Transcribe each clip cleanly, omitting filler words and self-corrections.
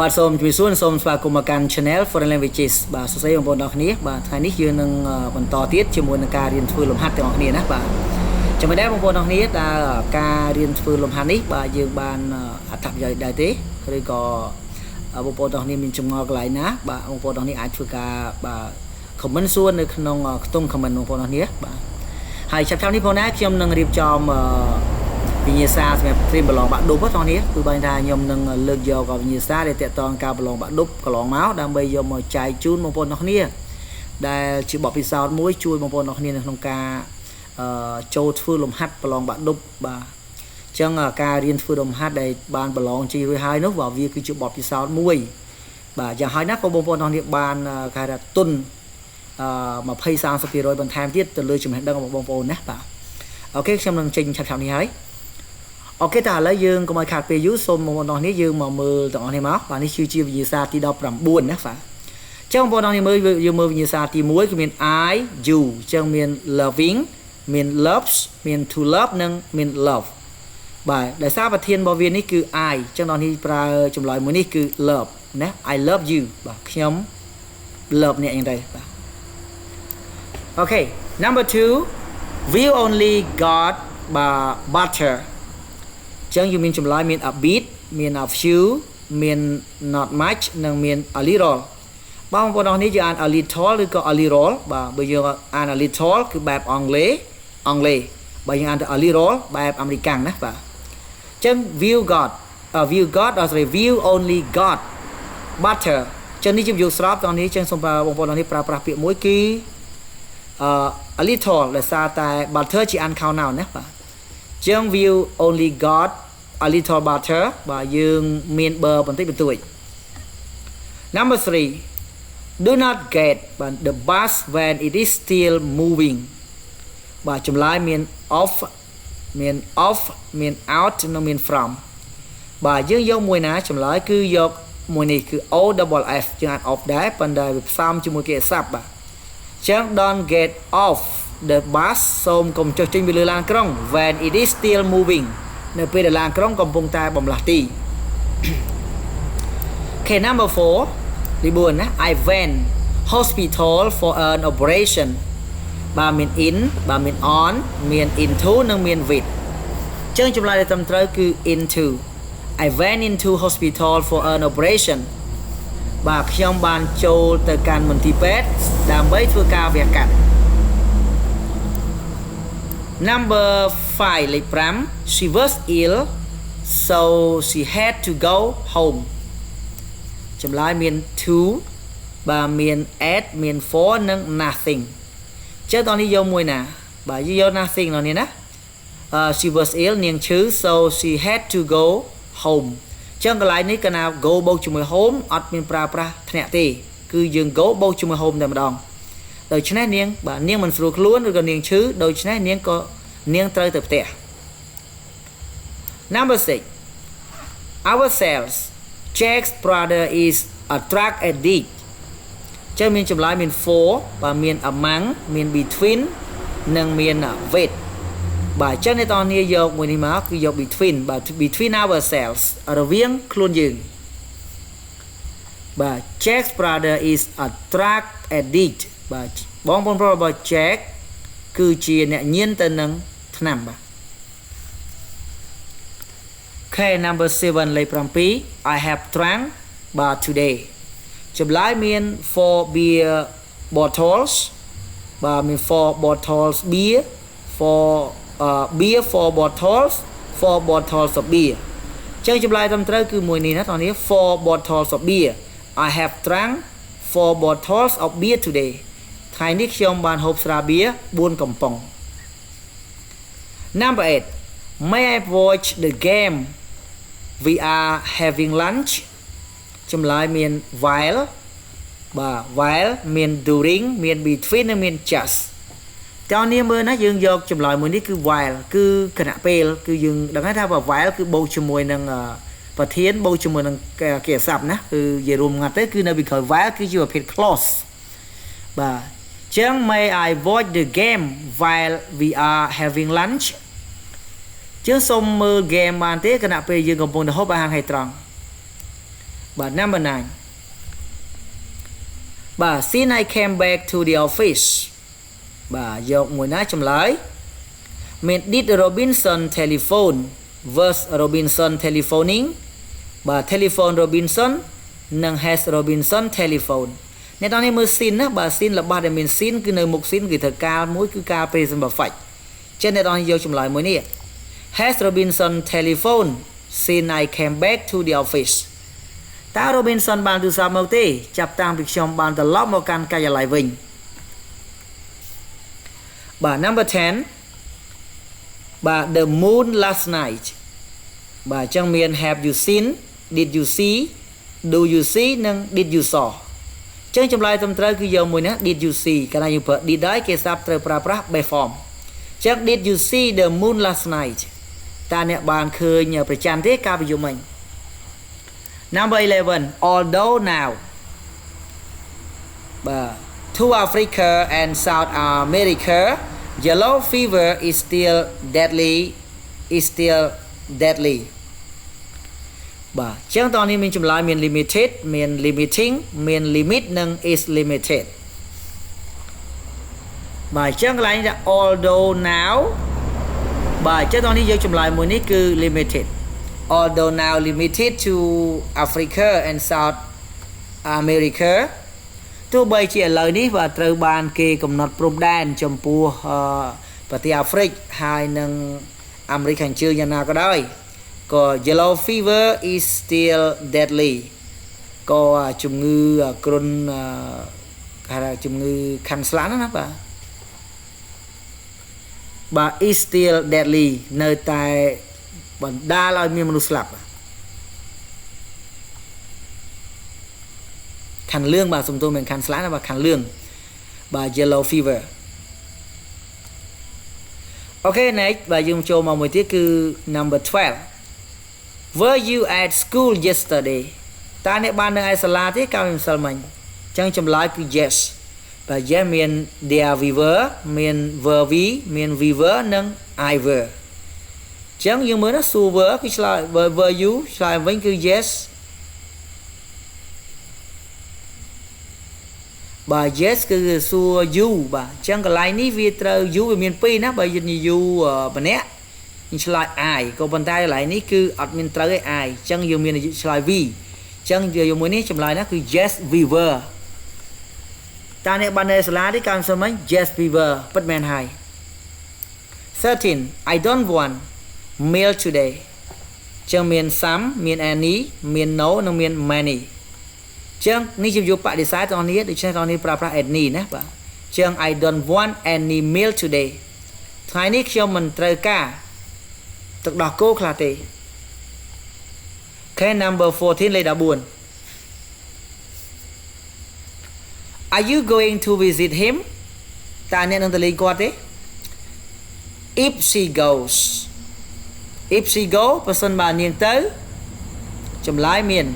បាទសូមជំរាបសួរសូមស្វាគមន៍មកកាន់ Channel Foreign Languages បាទសួស្តីបងប្អូនទាំងអស់គ្នាបាទថ្ងៃនេះយើងនឹងបន្តទៀតជាមួយនឹងការរៀនធ្វើលំហាត់ទាំងអស់គ្នាណាបាទចំណែកដែរបងប្អូនទាំងអស់គ្នាតើការរៀនធ្វើលំហាត់នេះបាទយើងបានអត្ថប្រយោជន៍ដែរទេឬក៏បងប្អូនទាំងអស់គ្នាមានចម្ងល់កន្លែងណាបាទបងប្អូនទាំងអស់គ្នាអាចធ្វើការបាទ comment សួរនៅក្នុងខ្ទង់ comment បងប្អូនទាំងអស់គ្នាបាទហើយចាប់នេះផងដែរខ្ញុំនឹងរៀបចំវិញ្ញាសាសម្រាប់ត្រៀមប្រឡងបាក់ឌុបបងប្អូននេះគឺបែរថាខ្ញុំនឹងលើកយកវិញ្ញាសាដែលតកតងការប្រឡងបាក់ឌុបកន្លងមកដើម្បីយកមកចែកជូនបងប្អូនទាំងគ្នាដែលជាបទពិសោធន៍មួយជួយបងប្អូនទាំងគ្នានៅក្នុងការចូលធ្វើលំហាត់ប្រឡងបាក់ឌុបបាទអញ្ចឹងការរៀនធ្វើលំហាត់ដែលបានប្រឡងជ័យរួចហើយនោះវាគឺជាបទពិសោធន៍មួយបាទយ៉ាងហើយណាក៏បងប្អូនទាំងគ្នាបានគេថាទុន20-30% បន្ថែមទៀតទៅលើចំណេះដឹងរបស់បងប្អូនណាបាទអូខេខ្ញុំនឹងចេញឆាប់ៗនេះហើយអូខេតើឥឡូវយើងកុំឲ្យខាតពេលយូរសូមបងប្អូនទាំងនេះយើងមកមើលទាំងអស់នេះមកបាទនេះគឺជាវិញ្ញាសាទី19ណាបាទអញ្ចឹងបងប្អូនទាំងនេះមើលយើងមើលវិញ្ញាសាទី1គឺមាន I you អញ្ចឹងមាន loving មាន loves មាន to love និងមាន love បាទដោយសារប្រធានរបស់វានេះគឺ I អញ្ចឹងដល់នេះប្រើចម្លើយមួយនេះគឺ love ណា I love you បាទខ្ញុំ love អ្នកយ៉ាងទៅបាទអូខេ number 2 we only got butter ចឹងយើងមានចម្លើយមាន a bit មាន a few មាន not much និងមាន a little បងប្អូនអរនេះយើងអាន a little ឬក៏ a little បាទបើយើងអាន a little គឺបែបអង់គ្លេសបើយើងអានទៅ a little បែបអាមេរិកាំងណាបាទចឹង we only got butter ចឹងនេះជាប្រយោគស្របតោះនេះចឹងសូមបងប្អូនអរនេះប្រើប្រាស់ពាក្យមួយគឺa little ដោយសារតែ butter ជា uncount noun ណាបាទចឹង we only got a little butter បាទយើងមាន burr បន្តិចបន្តួច number 3 do not get the bus when it is still moving បាទចម្លើយមាន off មាន out និងមាន from បាទយើងយកមួយណាចម្លើយគឺយកមួយនេះគឺ o double f យើងអាច off ដែរប៉ុន្តែវាផ្សំជាមួយគេស័ព្ទបាទចឹង don't get off the bus សូមកុំចុះចេញពីលើឡានក្រុង when it is still moving នៅពេលដែលឡានក្រុងកំពុងតែបំលាស់ទី Okay number 4 ទី4ណា I went hospital for an operation បាទមាន in បាទមាន on មាន into និងមាន with ចឹងចម្លើយដែលត្រឹមត្រូវគឺ into I went into hospital for an operation បាទខ្ញុំបានចូលទៅកាន់មន្ទីរពេទ្យដើម្បីធ្វើការវះកាត់ number 5 លេខ 5 she was ill so she had to go home ចម្លើយមាន to បាទមាន at មាន for និង nothing ចឹងតោះនេះយកមួយណាបាទយក nothing នោះនេះណាshe was ill នាងឈឺ so she had to go home ចឹងកន្លែងនេះកាលណា go បូកជាមួយ home អត់មានប្រើប្រាស់ធ្នាក់ទេគឺយើង go បូកជាមួយ home តែម្ដងដូច្នេះនាងបាទនាងមិនស្រួលខ្លួនឬក៏នាងឈឺដូច្នេះនាងក៏នាងត្រូវទៅផ្ទះ number 6 ourselves Jack's brother is a drug addict ចឹងមានចម្លើយមាន for បាទមាន among មាន between និងមាន with បាទចឹងនេះតោះនេះយកមួយនេះមកគឺយក between បាទ between ourselves រវាងខ្លួនយើងបាទ Jack's brother is a drug addict បាទបងប្អូនប្រុសរបស់ Jack គឺជាអ្នកញៀនទៅនឹងថ្នាំបាទ Okay number 7 លេខ 7 I have drunk but today ចម្លើយមាន 4 beer bottles បាទមាន 4 bottles beer 4 bottles of beer ចឹងចម្លើយត្រឹមត្រូវគឺមួយនេះណាតោះនេះ 4 bottles of beer I have drunk 4 bottles of beer today ថ្ងៃនេះខ្ញុំបានហូបស្រាបៀរ4កំប៉ុង number 8 may I watch the game we are having lunch ចម្លើយមាន while បាទ while មាន during មាន between និងមាន just តើនេះមើលណាយើងយកចម្លើយមួយនេះគឺ while គឺគណៈពេលគឺយើងដឹងថា while គឺបូកជាមួយនឹងប្រធានបូកជាមួយនឹងគេស័ព្ទណាគឺនិយាយរួមងាត់ទៅគឺនៅពីក្រោយ while គឺជាប្រភេទ clause បាទចឹង may I watch the game while we are having lunch ចឹងសូមមើល game បានទេគណៈពេលយើងកំពុងតែហូបអាហារថ្ងៃត្រង់ bà number 9 bà since I came back to the office bà dọc mùi ná chùm lái mình did Robinson telephone verse Robinson telephoning bà telephone Robinson nâng has Robinson telephone nè tao này mơ xin á bà xin là bà để mình xin cứ nơi mục xin cứ thật ca mỗi cứ ca present bà phạch trên này tao này vô chùm lại mới nè has Robinson telephone since I came back to the office ta Robinson bàn từ sao màu tê chập tam việc trong bàn từ lót màu can cây lại vinh bà number 10 bà the moon last night bà trong miền have you seen did you see do you see nâng did you saw chân trong lại tâm trời cứ dòng mùi nè did you see cái này như did đấy cái sắp trời pra bề form chắc did you see the moon last night ta nè bàn khơi nhờ phải chăn thế ca ví dụ mình number 11 although now bà to Africa and South America yellow fever is still deadly bà chẳng tao này mình chùm lại miền limited miền limiting miền limit nâng is limited bà chẳng lại là although now bà chắc tao này vô chùm lại mùi ní cứ limited although now limited to Africa and South America tôi bây chỉ lời ní vàត្រូវបានគេកំណត់ព្រំដែនចំពោះប្រទេសអាហ្វ្រិកហើយនឹងអាមេរិកខាងជើងយ៉ាងណាក៏ដោយក៏ yellow fever is still deadly ក៏ជំងឺគ្រុនគេហៅជំងឺខាន់ស្លាន់ណាបាទ is still deadly នៅតែបណ្ដាលឲ្យមានមនុស្សស្លាប់ខាន់លឿងបាទសំទោសមិនខាន់ស្លាណាបាទខាន់លឿងបាទ yellow fever អូខេ next បាទយើងចូលមកមួយទៀតគឺ number 12 were you at school yesterday តើអ្នកបាននៅឯសាលាទេកាលពីម្សិលមិញអញ្ចឹងចម្លើយគឺ yes បាទ yes មាន there we were មាន were we មាន we were និង I were អញ្ចឹងយើងមើលណា so were គឺឆ្លើយ were you ឆ្លើយវិញគឺ yes បាទ yes គឺសួរ you បាទអញ្ចឹងកន្លែងនេះវាត្រូវ you វាមាន2ណាបើយើង you ម្នាក់យើងឆ្លើយ I ក៏ប៉ុន្តែកន្លែងនេះគឺអត់មានត្រូវឯ I អញ្ចឹងយើងមានឆ្លើយ we អញ្ចឹងយើងមួយនេះចម្លើយណាគឺ yes we were តើអ្នកបាននៅសាលាទេកាលសិនមិញ yes we were ពិតមែនហើយ 13 I don't want meal today អញ្ចឹងមាន some មាន any មាន no និងមាន manyចឹងនេះជាយកបដិសេធតនេះដូច្នេះតនេះប្រើប្រាស់ any ណាបាទចឹង I don't want any meal today ថ្ងៃនេះខ្ញុំមិនត្រូវការទឹកដោះគោខ្លះទេ Okay number 14 លេខ14 Are you going to visit him តើអ្នកនឹងទៅលេងគាត់ទេ If she go បើសិនបើនាងទៅចម្លើយមាន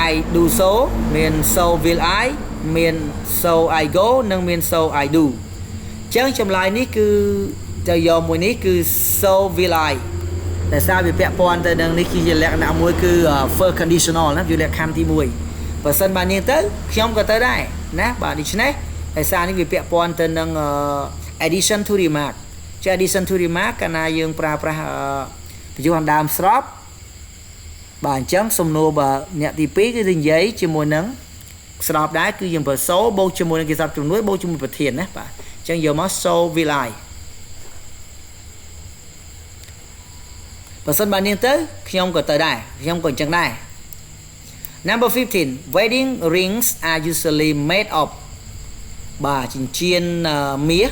I do so មាន so will I មាន so I go និងមាន so I do អញ្ចឹងចម្លើយនេះគឺទៅយកមួយនេះគឺ so will I តែសារវាពាក់ព័ន្ធទៅនឹងនេះគឺជាលក្ខណៈមួយគឺ first conditional ណាវាលក្ខខណ្ឌទី1បើសិនបើនាងទៅខ្ញុំក៏ទៅដែរណាបាទដូច្នេះតែសារនេះវាពាក់ព័ន្ធទៅនឹង addition to remark ជា addition to remark កាលណាយើងប្រើប្រាស់ប្រយោគដើមស្របបាទអញ្ចឹងសំណួរបើអ្នកទី2គឺនិយាយជាមួយនឹងស្របដែរគឺយើងប្រើ so បូកជាមួយនឹងគេសព្ទជំនួយបូកជាមួយប្រធានណាបាទអញ្ចឹងយកមក so will I បើសិនបើនាងទៅខ្ញុំក៏ទៅដែរខ្ញុំក៏អញ្ចឹងដែរ Number 15 wedding rings are usually made of បាទចិញ្ចៀនមាស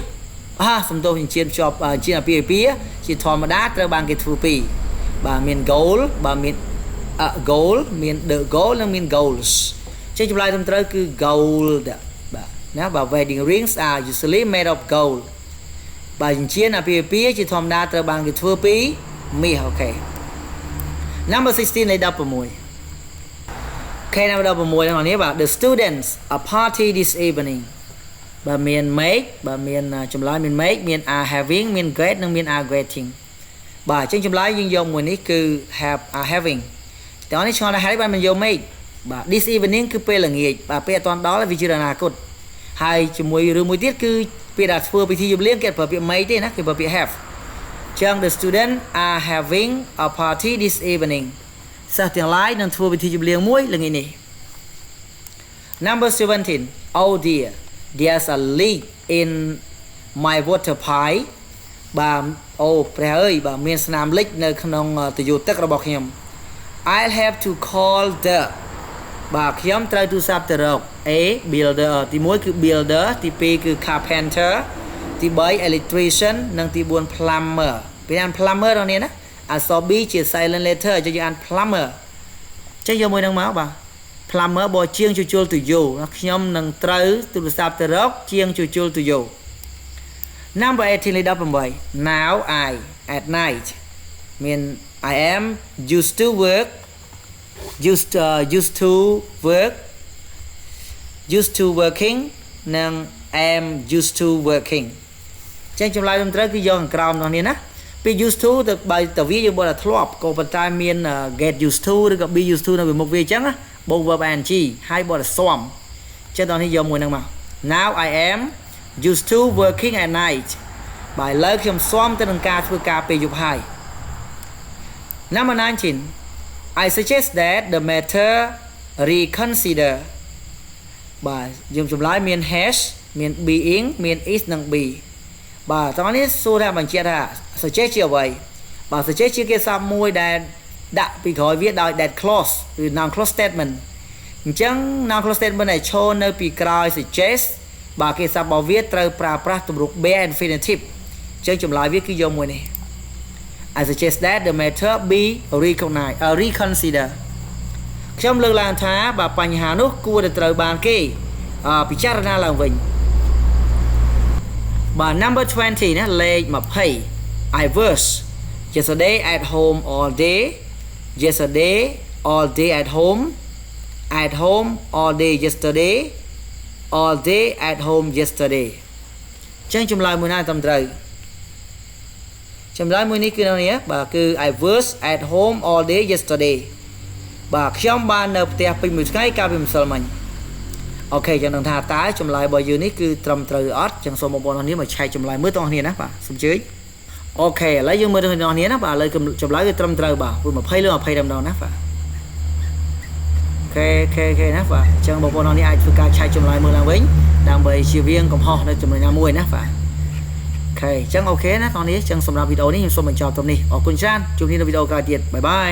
សំទោសចិញ្ចៀនភ្ជាប់ចិញ្ចៀនអាពាហ៍ពិពាហ៍ជាធម្មតាត្រូវបានគេធ្វើពីបាទមាន gold បាទមានgold មាន the gold និងមាន goals ចេញចម្លើយត្រឹមត្រូវគឺ gold បាទណាបាទ wedding rings are usually made of gold បាទចិញ្ចៀនអាពាហ៍ពិពាហ៍ជាធម្មតាត្រូវបានគេធ្វើពីមាសអូខេ Number 16 លេខ16 Okay number 16ហ្នឹងនេះបាទ the students a party this evening បាទមាន make បាទមានចម្លើយមាន make មាន are having មាន get និងមាន are getting បាទអញ្ចឹងចម្លើយយើងយកមួយនេះគឺ have are having អ แต่อันนี้ชอนได้บ้านมันโยมไม่บ่า this evening คือเป็นหลังเงียบ่าเป็นตอนđó là วิจารณากุดให้จมวยหรือมวยติดคือเป็นดัชฟัวไปที่ยุบเลี้ยงเกิดเปิดเปียไม่ได้นะคือเปิดเปีย have จัง the student are having a party this evening สักอย่างไรนั่นฟัวไปที่ยุบเลี้ยงมวยหลังนี้ number 17 oh dear there's a leak in my water pipe บ่าโอ้แปรเอ้ยบ่ามีสนามเล็กในขนมตัวอยู่ตึกระบอกยม I'll have to call the บ่าขยมตรายตูซับตรอก A builder ที่มวยคือ builder ที่ B คือ carpenter ที่ B electrician นั่งที่บน plumber เป็นอัน plumber ตรงนี้นะอัน B เจีย silent letter จะอยู่อัน plumber จะยมมวยนั่งมาบ่า plumber บ่เชียงจุลตัวอยู่ขยมนั่งตรายตูซับตรอกเชียงจุลตัวอยู่ Number 18 lead up by now I at night mean I am used to work used to working និង am used to working ចឹងចម្លើយត្រឹមត្រូវគឺយកខាងក្រោមនោះនេះណាពី used to ទៅបើតើវាយើងบอกថាធ្លាប់ក៏ប៉ុន្តែមាន get used to ឬក៏ be used to នៅពីមុខវាអញ្ចឹងណាបូក verb ing ហើយบอกថាស៊ំចឹងតោះនេះយកមួយហ្នឹងមក now I am used to working at night បើឥឡូវខ្ញុំស៊ាំទៅនឹងការធ្វើការពេលយប់ហើយ Number 19 I suggest that the matter reconsider បាទយើងចម្លើយមាន has មាន being មាន is និង be បាទតោះនេះសួរថាបញ្ជាក់ថា suggest ជាអ្វីបាទ suggest ជាគេសព្ទមួយដែលដាក់ពីក្រោយវាដោយ that clause ឬ noun clause statement អញ្ចឹង noun clause statement ដែលឈរនៅពីក្រោយ suggest បាទគេសព្ទរបស់វាត្រូវប្រើប្រាស់ទម្រង់ bare infinitive អញ្ចឹងចម្លើយវាគឺយកមួយនេះ I suggest that the matter be reconsider ខ្ញុំលើកឡើងថាបើបញ្ហានោះគួរតែត្រូវបានគេពិចារណាឡើងវិញបាទ number 20 ណាលេខ20 I was yesterday at home all day yesterday all day at home all day yesterday all day at home yesterday ចឹងចម្លើយមួយណាត្រឹមត្រូវចម្លើយមួយនេះគឺនេះបាទគឺ I was at home all day yesterday បាទខ្ញុំបាននៅផ្ទះពេញមួយថ្ងៃកាលពីម្សិលមិញអូខេចឹងនឹងថាតើចម្លើយរបស់យើងនេះគឺត្រឹមត្រូវឬអត់ចឹងសូមបងប្អូនអរគ្នាមកឆែកចម្លើយមើលតោះគ្នាណាបាទសូមជឿអូខេឥឡូវយើងមើលទៅអ្នកគ្នាណាបាទឥឡូវចម្លើយគឺត្រឹមត្រូវបាទព្រោះ20លើ20តែម្ដងណាបាទអូខេណាបាទចឹងបងប្អូនអរគ្នាអាចធ្វើការឆែកចម្លើយមើលឡើងវិញដើម្បីជៀសវាងកំហុសនៅចំណុចណាមួយណាបាទអូខេចឹងអូខេណាបងប្អូននេះចឹងសម្រាប់វីដេអូនេះខ្ញុំសូមបញ្ចប់ត្រឹមនេះអរគុណច្រើនជួបគ្នានៅវីដេអូក្រោយទៀតបាយបាយ